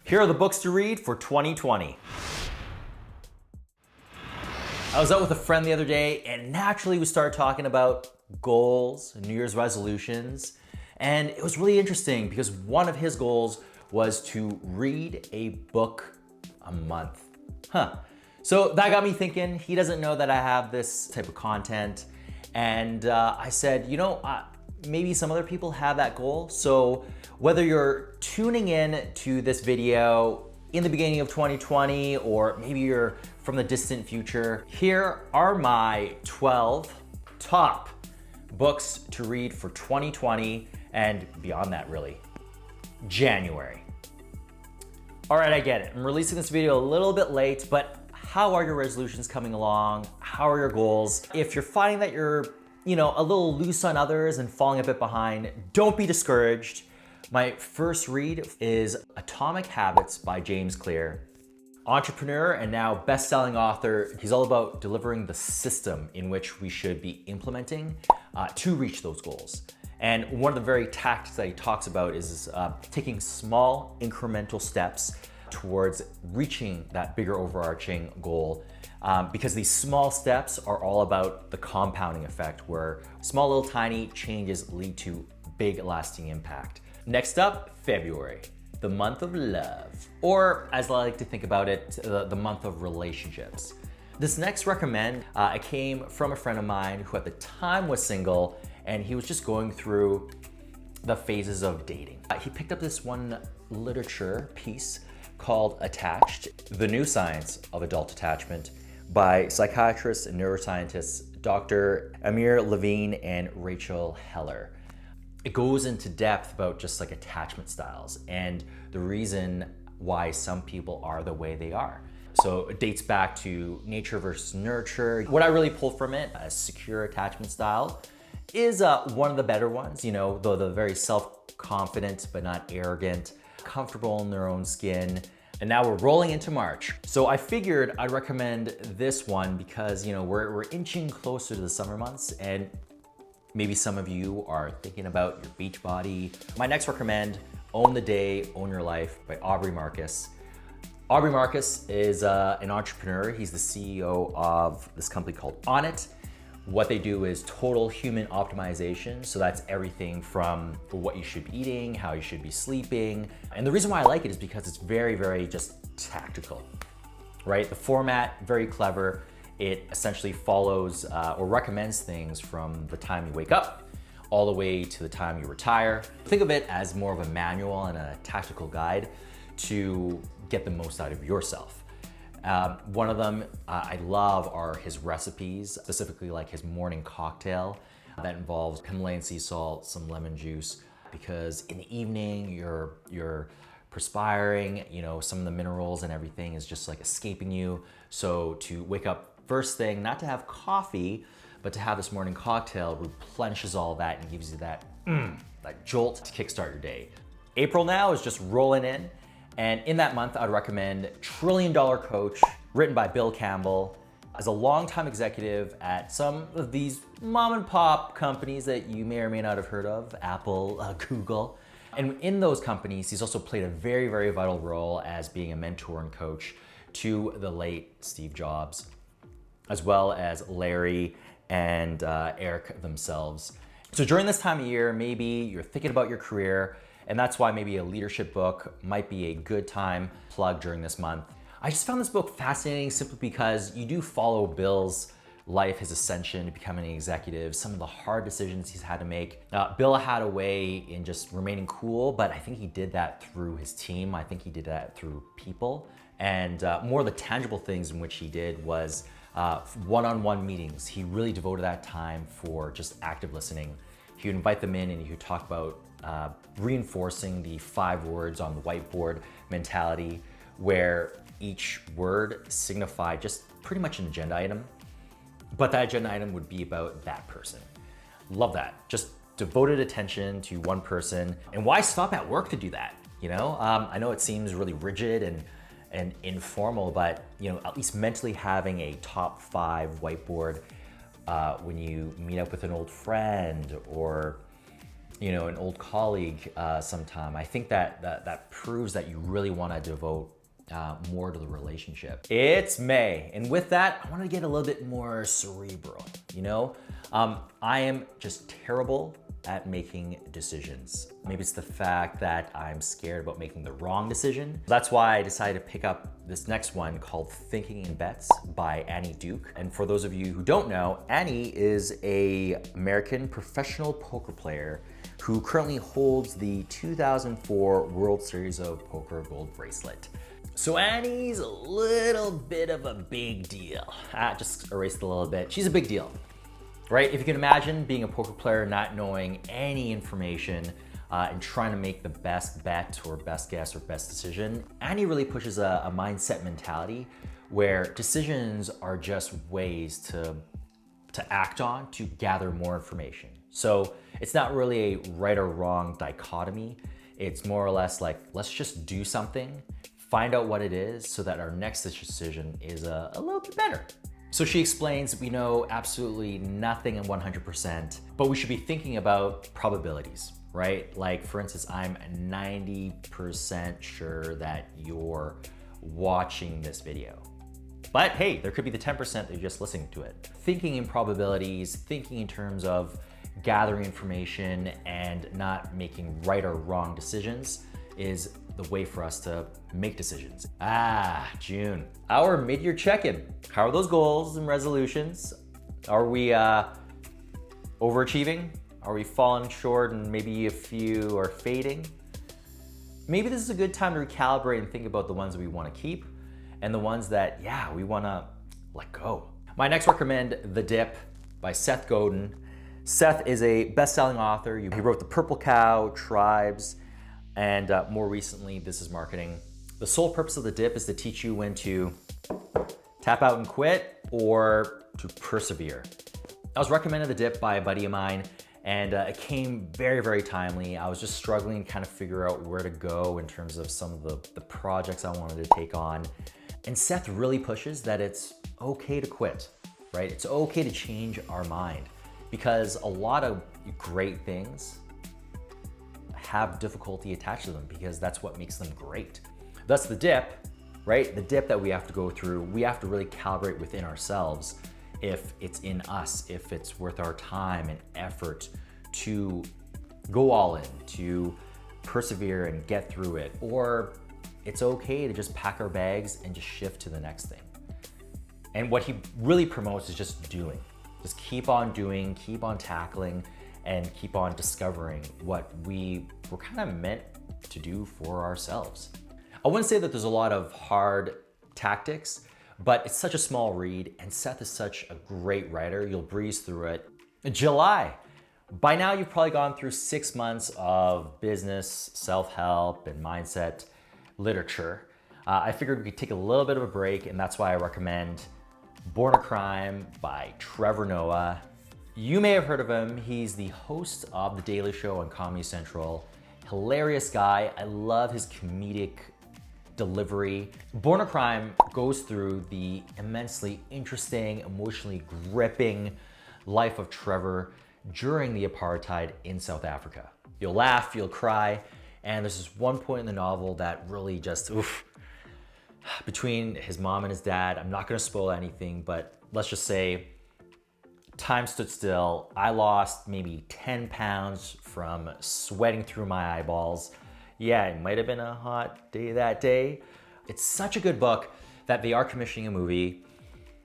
Here are the books to read for 2020. I was out with a friend the other day and naturally we started talking about goals, New Year's resolutions, and it was really interesting because one of his goals was to read a book a month. So that got me thinking. He doesn't know that I have this type of content, and I said, maybe some other people have that goal. So whether you're tuning in to this video in the beginning of 2020, or maybe you're from the distant future, here are my 12 top books to read for 2020 and beyond that, really. January. All right, I get it. I'm releasing this video a little bit late, but how are your resolutions coming along? How are your goals? If you're finding that you're, a little loose on others and falling a bit behind, don't be discouraged. My first read is Atomic Habits by James Clear. Entrepreneur and now best-selling author, he's all about delivering the system in which we should be implementing to reach those goals. And one of the very tactics that he talks about is taking small incremental steps towards reaching that bigger overarching goal. Because these small steps are all about the compounding effect, where small little tiny changes lead to big lasting impact. Next up, February, the month of love, or as I like to think about it, the month of relationships. This next recommend, it came from a friend of mine who at the time was single, and he was just going through the phases of dating. He picked up this one literature piece called Attached, The New Science of Adult Attachment by psychiatrists and neuroscientists Dr. Amir Levine and Rachel Heller. It goes into depth about just like attachment styles and the reason why some people are the way they are. So it dates back to nature versus nurture. What I really pull from it, a secure attachment style, is one of the better ones, the very self-confident but not arrogant, comfortable in their own skin. And now we're rolling into March. So I figured I'd recommend this one because we're inching closer to the summer months, and maybe some of you are thinking about your beach body. My next recommend, Own the Day, Own Your Life by Aubrey Marcus. Aubrey Marcus is an entrepreneur. He's the CEO of this company called Onnit. What they do is total human optimization. So that's everything from what you should be eating, how you should be sleeping. And the reason why I like it is because it's very, very just tactical, right? The format, very clever. It essentially follows or recommends things from the time you wake up all the way to the time you retire. Think of it as more of a manual and a tactical guide to get the most out of yourself. One of them I love are his recipes, specifically like his morning cocktail that involves Himalayan sea salt, some lemon juice, because in the evening you're perspiring, some of the minerals and everything is just like escaping you. So to wake up first thing, not to have coffee, but to have this morning cocktail replenishes all that and gives you that jolt to kickstart your day. April now is just rolling in. And in that month, I'd recommend $1 Trillion Coach, written by Bill Campbell. As a longtime executive at some of these mom and pop companies that you may or may not have heard of, Apple, Google. And in those companies, he's also played a very, very vital role as being a mentor and coach to the late Steve Jobs, as well as Larry and Eric themselves. So during this time of year, maybe you're thinking about your career, and that's why maybe a leadership book might be a good time plug during this month. I just found this book fascinating simply because you do follow Bill's life, his ascension to becoming an executive, some of the hard decisions he's had to make. Bill had a way in just remaining cool, but I think he did that through his team. I think he did that through people. And more of the tangible things in which he did was one-on-one meetings. He really devoted that time for just active listening. He would invite them in and he would talk about reinforcing the 5 words on the whiteboard mentality, where each word signified just pretty much an agenda item, but that agenda item would be about that person. Love that. Just devoted attention to one person. And why stop at work to do that? I know it seems really rigid and informal, but at least mentally having a top 5 whiteboard when you meet up with an old friend or an old colleague sometime, I think that proves that you really want to devote more to the relationship. It's May, and with that, I want to get a little bit more cerebral. I am just terrible at making decisions. Maybe it's the fact that I'm scared about making the wrong decision. That's why I decided to pick up this next one called Thinking in Bets by Annie Duke. And for those of you who don't know, Annie is an American professional poker player who currently holds the 2004 World Series of Poker gold bracelet. So Annie's a little bit of a big deal. Just erase it a little bit. She's a big deal, right? If you can imagine being a poker player, not knowing any information and trying to make the best bet or best guess or best decision, Annie really pushes a mindset mentality where decisions are just ways to act on to gather more information. So it's not really a right or wrong dichotomy. It's more or less like, let's just do something, find out what it is so that our next decision is a little bit better. So she explains we know absolutely nothing in 100%, but we should be thinking about probabilities, right? Like for instance, I'm 90% sure that you're watching this video. But hey, there could be the 10% that you're just listening to it. Thinking in probabilities, thinking in terms of gathering information and not making right or wrong decisions is the way for us to make decisions. June. Our mid-year check-in. How are those goals and resolutions? Are we overachieving? Are we falling short and maybe a few are fading? Maybe this is a good time to recalibrate and think about the ones that we want to keep and the ones that, we want to let go. My next recommend, The Dip by Seth Godin. Seth is a best-selling author. He wrote The Purple Cow, Tribes, and more recently, This Is Marketing. The sole purpose of The Dip is to teach you when to tap out and quit or to persevere. I was recommended The Dip by a buddy of mine, and it came very, very timely. I was just struggling to kind of figure out where to go in terms of some of the projects I wanted to take on. And Seth really pushes that it's okay to quit, right? It's okay to change our mind because a lot of great things have difficulty attached to them because that's what makes them great. Thus the dip, right? The dip that we have to go through, we have to really calibrate within ourselves if it's in us, if it's worth our time and effort to go all in, to persevere and get through it, or it's okay to just pack our bags and just shift to the next thing. And what he really promotes is just doing. Just keep on doing, keep on tackling, and keep on discovering what we were kind of meant to do for ourselves. I wouldn't say that there's a lot of hard tactics, but it's such a small read, and Seth is such a great writer. You'll breeze through it. July. By now, you've probably gone through 6 months of business, self-help, and mindset literature. I figured we could take a little bit of a break, and that's why I recommend Born a Crime by Trevor Noah. You may have heard of him. He's the host of The Daily Show on Comedy Central. Hilarious guy. I love his comedic delivery. Born a Crime goes through the immensely interesting, emotionally gripping life of Trevor during the apartheid in South Africa. You'll laugh, you'll cry, and there's this one point in the novel that really just, between his mom and his dad, I'm not gonna spoil anything, but let's just say time stood still. I lost maybe 10 pounds from sweating through my eyeballs. Yeah, it might have been a hot day that day. It's such a good book that they are commissioning a movie.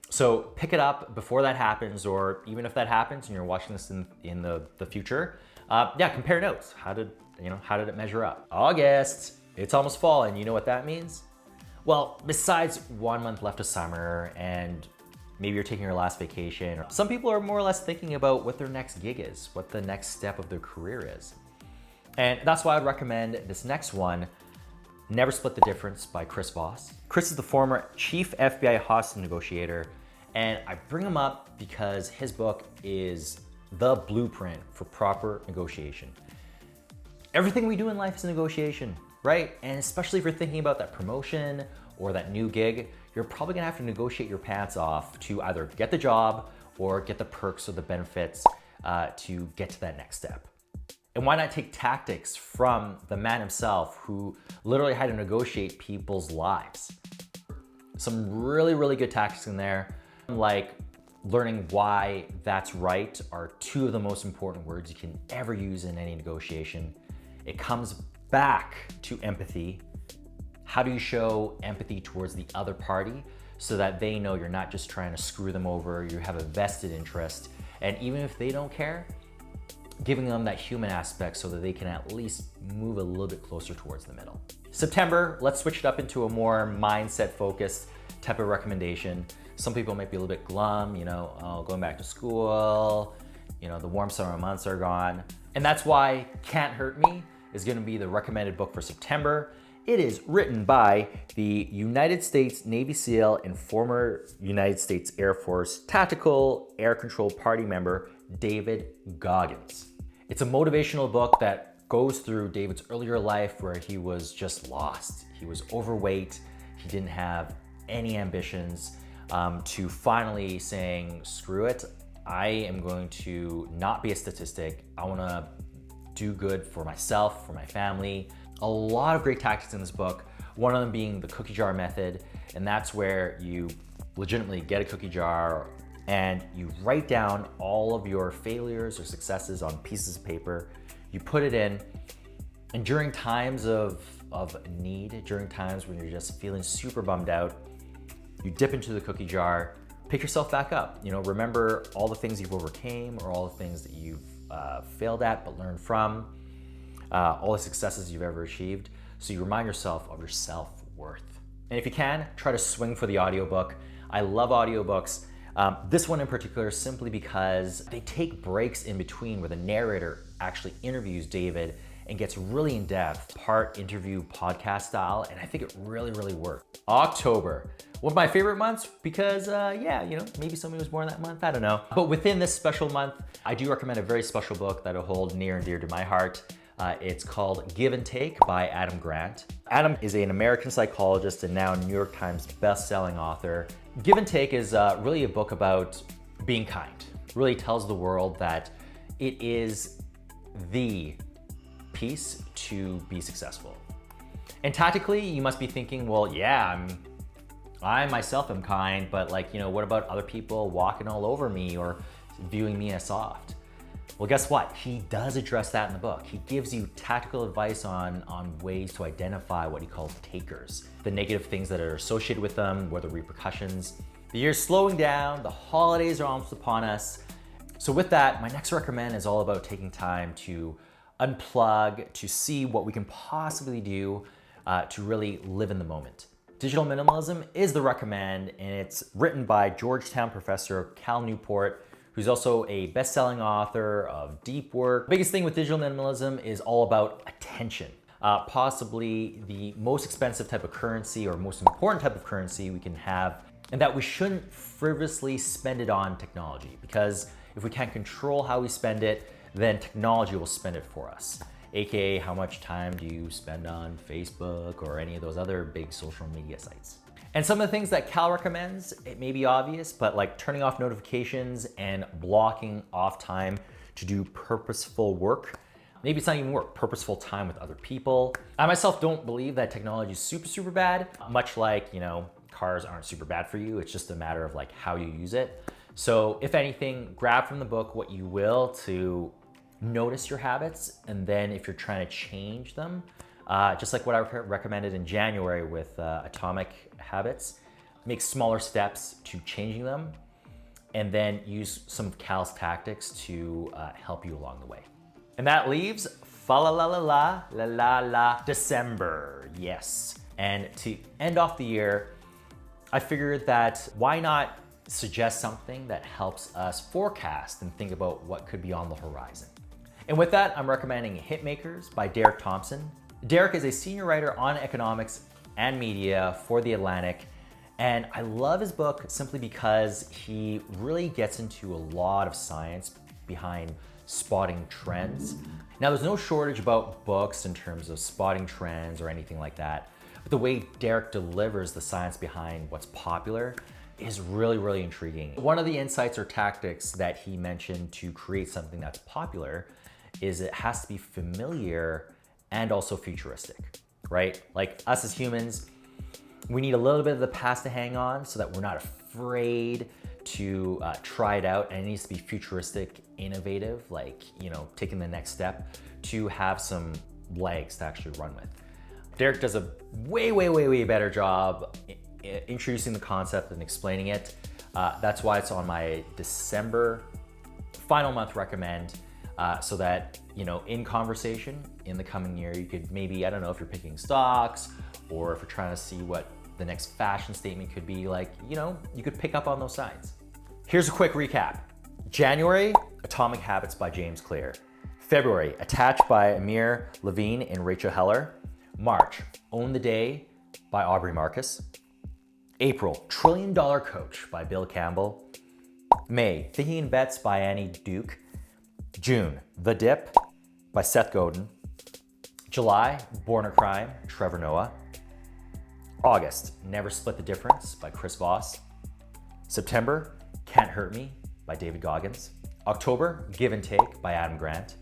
So pick it up before that happens, or even if that happens and you're watching this in the future, compare notes. How did it measure up? August, it's almost fall, and you know what that means? Well, besides 1 month left of summer and maybe you're taking your last vacation, or some people are more or less thinking about what their next gig is, what the next step of their career is. And that's why I'd recommend this next one, Never Split the Difference by Chris Voss. Chris is the former chief FBI hostage negotiator, and I bring him up because his book is the blueprint for proper negotiation. Everything we do in life is a negotiation, right? And especially if you're thinking about that promotion or that new gig, you're probably gonna have to negotiate your pants off to either get the job or get the perks or the benefits to get to that next step. And why not take tactics from the man himself who literally had to negotiate people's lives? Some really, really good tactics in there, like learning why that's right are two of the most important words you can ever use in any negotiation. It comes back to empathy. How do you show empathy towards the other party so that they know you're not just trying to screw them over, you have a vested interest, and even if they don't care, giving them that human aspect so that they can at least move a little bit closer towards the middle. September, let's switch it up into a more mindset-focused type of recommendation. Some people might be a little bit glum, going back to school, the warm summer months are gone. And that's why Can't Hurt Me is gonna be the recommended book for September. It is written by the United States Navy SEAL and former United States Air Force Tactical Air Control Party member, David Goggins. It's a motivational book that goes through David's earlier life where he was just lost. He was overweight, he didn't have any ambitions, to finally saying, screw it, I am going to not be a statistic. I wanna do good for myself, for my family. A lot of great tactics in this book, one of them being the cookie jar method, and that's where you legitimately get a cookie jar and you write down all of your failures or successes on pieces of paper. You put it in, and during times of need, during times when you're just feeling super bummed out, you dip into the cookie jar, pick yourself back up. Remember all the things you've overcame or all the things that you've failed at but learned from, all the successes you've ever achieved. So you remind yourself of your self-worth. And if you can, try to swing for the audiobook. I love audiobooks. This one in particular, simply because they take breaks in between where the narrator actually interviews David and gets really in depth, part interview podcast style, and I think it really, really worked. October, one of my favorite months because, maybe somebody was born that month, I don't know. But within this special month, I do recommend a very special book that'll hold near and dear to my heart. It's called Give and Take by Adam Grant. Adam is an American psychologist and now New York Times best-selling author. Give and Take is really a book about being kind. It really tells the world that it is the piece to be successful. And tactically, you must be thinking, well, yeah, I myself am kind, but what about other people walking all over me or viewing me as soft? Well, guess what? He does address that in the book. He gives you tactical advice on ways to identify what he calls takers, the negative things that are associated with them, what are the repercussions. The year's slowing down, the holidays are almost upon us. So with that, my next recommend is all about taking time to unplug, to see what we can possibly do to really live in the moment. Digital Minimalism is the recommend, and it's written by Georgetown professor Cal Newport, who's also a best-selling author of Deep Work. The biggest thing with digital minimalism is all about attention. Possibly the most expensive type of currency or most important type of currency we can have, and that we shouldn't frivolously spend it on technology, because if we can't control how we spend it, then technology will spend it for us. AKA, how much time do you spend on Facebook or any of those other big social media sites? And some of the things that Cal recommends, it may be obvious, but like turning off notifications and blocking off time to do purposeful work. Maybe it's not even work, purposeful time with other people. I myself don't believe that technology is super, super bad, much like, cars aren't super bad for you. It's just a matter of how you use it. So if anything, grab from the book what you will to notice your habits, and then if you're trying to change them, just like what I recommended in January with Atomic Habits, make smaller steps to changing them, and then use some of Cal's tactics to help you along the way. And that leaves fa la la la la la la la December, yes. And to end off the year, I figured that why not suggest something that helps us forecast and think about what could be on the horizon. And with that, I'm recommending Hitmakers by Derek Thompson. Derek is a senior writer on economics and media for The Atlantic, and I love his book simply because he really gets into a lot of science behind spotting trends. Now, there's no shortage about books in terms of spotting trends or anything like that, but the way Derek delivers the science behind what's popular is really, really intriguing. One of the insights or tactics that he mentioned to create something that's popular is it has to be familiar and also futuristic, right? Like us as humans, we need a little bit of the past to hang on so that we're not afraid to try it out, and it needs to be futuristic, innovative, like, you know, taking the next step to have some legs to actually run with. Derek does a way better job introducing the concept and explaining it. That's why it's on my December final month recommend, so that, you know, in conversation in the coming year, you could maybe, I don't know, if you're picking stocks or if you're trying to see what the next fashion statement could be, like, you know, you could pick up on those signs. Here's a quick recap. January, Atomic Habits by James Clear. February, Attached by Amir Levine and Rachel Heller. March, Own the Day by Aubrey Marcus. April, $1 Trillion Coach by Bill Campbell. May, Thinking in Bets by Annie Duke. June, The Dip by Seth Godin. July, Born a Crime, Trevor Noah. August, Never Split the Difference by Chris Voss. September, Can't Hurt Me by David Goggins. October, Give and Take by Adam Grant.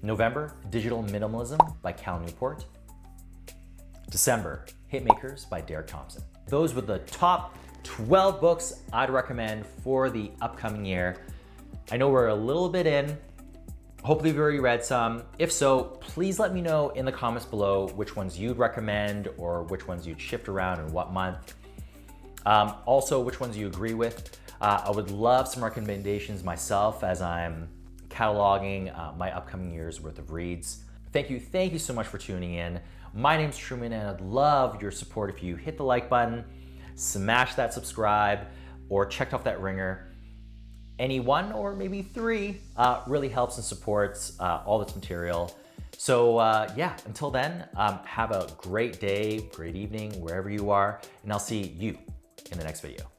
November, Digital Minimalism by Cal Newport. December, Hitmakers by Derek Thompson. Those were the top 12 books I'd recommend for the upcoming year. I know we're a little bit in. Hopefully you've already read some. If so, please let me know in the comments below which ones you'd recommend or which ones you'd shift around in what month. Also, which ones you agree with. I would love some recommendations myself as I'm cataloging my upcoming year's worth of reads. Thank you so much for tuning in. My name's Truman, and I'd love your support if you hit the like button, smash that subscribe, or checked off that ringer. Any one or maybe three really helps and supports all this material. So yeah, until then, have a great day, great evening, wherever you are, and I'll see you in the next video.